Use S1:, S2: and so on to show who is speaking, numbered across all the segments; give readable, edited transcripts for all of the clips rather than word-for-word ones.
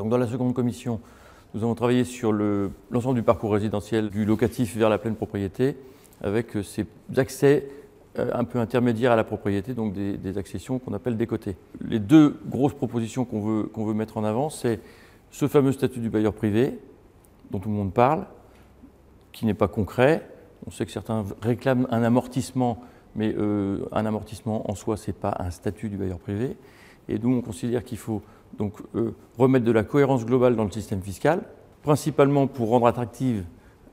S1: Donc, dans la seconde commission, nous avons travaillé sur l'ensemble du parcours résidentiel du locatif vers la pleine propriété, avec ces accès un peu intermédiaires à la propriété, donc des accessions qu'on appelle décotées. Les deux grosses propositions qu'on veut mettre en avant, c'est ce fameux statut du bailleur privé, dont tout le monde parle, qui n'est pas concret. On sait que certains réclament un amortissement, mais un amortissement en soi, ce n'est pas un statut du bailleur privé. Et nous, on considère qu'il faut donc remettre de la cohérence globale dans le système fiscal, principalement pour rendre attractive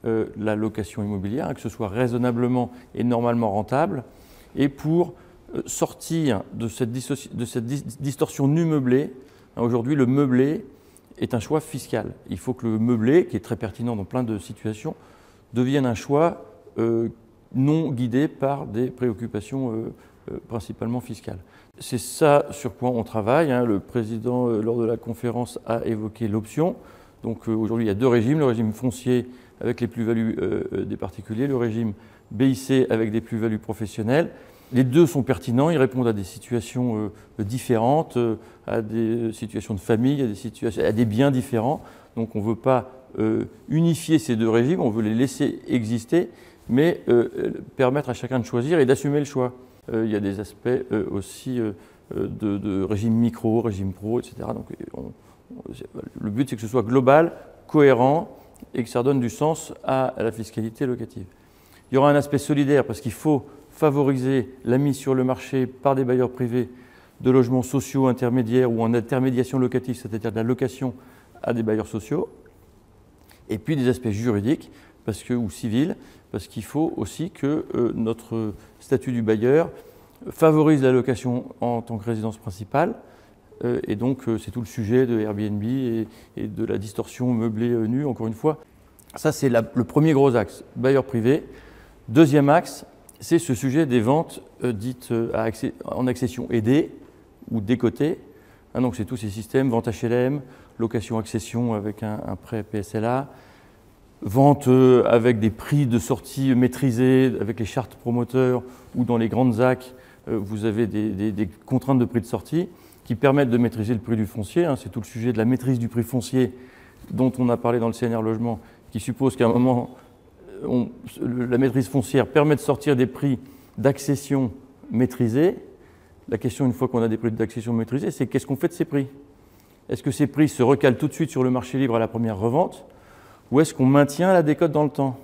S1: la location immobilière, que ce soit raisonnablement et normalement rentable, et pour sortir de cette distorsion nu meublé. Aujourd'hui, le meublé est un choix fiscal. Il faut que le meublé, qui est très pertinent dans plein de situations, devienne un choix non guidé par des préoccupations principalement fiscales. C'est ça sur quoi on travaille. Le président, lors de la conférence, a évoqué l'option. Donc aujourd'hui, il y a deux régimes, le régime foncier avec les plus-values des particuliers, le régime BIC avec des plus-values professionnelles. Les deux sont pertinents, ils répondent à des situations différentes, à des situations de famille, à des biens différents. Donc on ne veut pas unifier ces deux régimes, on veut les laisser exister, mais permettre à chacun de choisir et d'assumer le choix. Il y a des aspects aussi de régime micro, régime pro, etc. Donc le but, c'est que ce soit global, cohérent et que ça donne du sens à la fiscalité locative. Il y aura un aspect solidaire parce qu'il faut favoriser la mise sur le marché par des bailleurs privés de logements sociaux intermédiaires ou en intermédiation locative, c'est-à-dire de la location à des bailleurs sociaux. Et puis des aspects juridiques ou civils, parce qu'il faut aussi que notre statut du bailleur favorise la location en tant que résidence principale. Et donc c'est tout le sujet de Airbnb et de la distorsion meublée nue, encore une fois. Ça, c'est le premier gros axe, bailleur privé. Deuxième axe, c'est ce sujet des ventes dites en accession aidée ou décotée. Donc c'est tous ces systèmes, vente HLM, location-accession avec un prêt PSLA, vente avec des prix de sortie maîtrisés, avec les chartes promoteurs ou dans les grandes ZAC, vous avez des contraintes de prix de sortie qui permettent de maîtriser le prix du foncier. C'est tout le sujet de la maîtrise du prix foncier dont on a parlé dans le CNR Logement, qui suppose qu'à un moment, la maîtrise foncière permet de sortir des prix d'accession maîtrisés. La question, une fois qu'on a des prix d'accession maîtrisés, c'est qu'est-ce qu'on fait de ces prix? Est-ce que ces prix se recalent tout de suite sur le marché libre à la première revente ou est-ce qu'on maintient la décote dans le temps?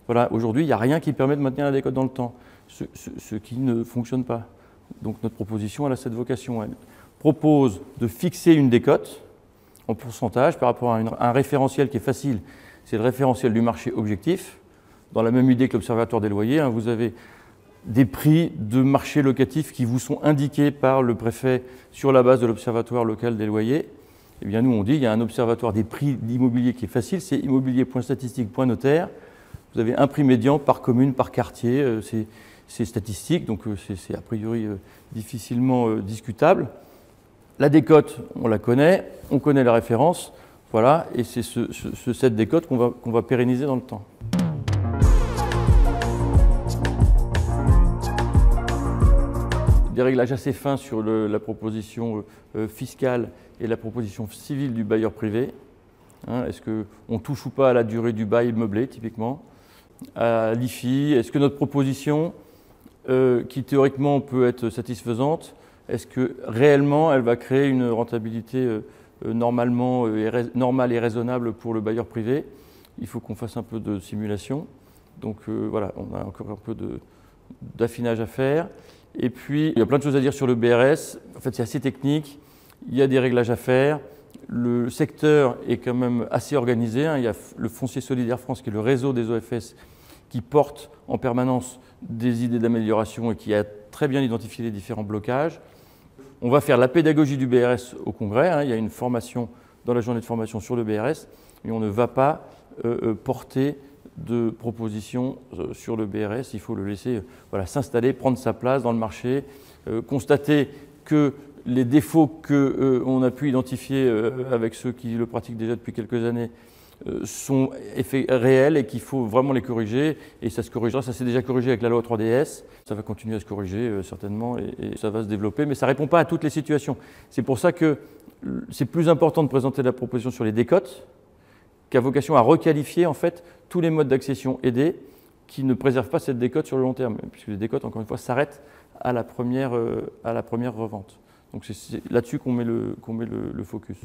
S1: Voilà, aujourd'hui, il n'y a rien qui permet de maintenir la décote dans le temps, ce qui ne fonctionne pas. Donc notre proposition, elle a cette vocation. Elle propose de fixer une décote en pourcentage par rapport à un référentiel qui est facile, c'est le référentiel du marché objectif. Dans la même idée que l'Observatoire des loyers, vous avez des prix de marché locatif qui vous sont indiqués par le préfet sur la base de l'Observatoire local des loyers. Eh bien, nous, on dit qu'il y a un observatoire des prix d'immobilier qui est facile, c'est immobilier.statistique.notaire. Vous avez un prix médian par commune, par quartier, c'est statistique, donc c'est a priori difficilement discutable. La décote, on la connaît, on connaît la référence, voilà, et c'est cette décote qu'on va pérenniser dans le temps. Des réglages assez fins sur la proposition fiscale et la proposition civile du bailleur privé. Est-ce qu'on touche ou pas à la durée du bail meublé, typiquement? À l'IFI, est-ce que notre proposition, qui théoriquement peut être satisfaisante, est-ce que réellement elle va créer une rentabilité normale et raisonnable pour le bailleur privé? Il faut qu'on fasse un peu de simulation. Donc voilà, on a encore un peu d'affinage à faire. Et puis, il y a plein de choses à dire sur le BRS. En fait, c'est assez technique. Il y a des réglages à faire. Le secteur est quand même assez organisé. Il y a le Foncier Solidaire France, qui est le réseau des OFS, qui porte en permanence des idées d'amélioration et qui a très bien identifié les différents blocages. On va faire la pédagogie du BRS au Congrès. Il y a une formation dans la journée de formation sur le BRS, mais on ne va pas porter de propositions sur le BRS. Il faut le laisser s'installer, prendre sa place dans le marché, constater que les défauts qu'on a pu identifier avec ceux qui le pratiquent déjà depuis quelques années sont réels et qu'il faut vraiment les corriger. Et ça se corrigera, ça s'est déjà corrigé avec la loi 3DS. Ça va continuer à se corriger certainement et ça va se développer, mais ça ne répond pas à toutes les situations. C'est pour ça que c'est plus important de présenter la proposition sur les décotes qui a vocation à requalifier en fait tous les modes d'accession aidés qui ne préservent pas cette décote sur le long terme, puisque les décotes, encore une fois, s'arrêtent à la première revente. Donc c'est là-dessus qu'on met le focus.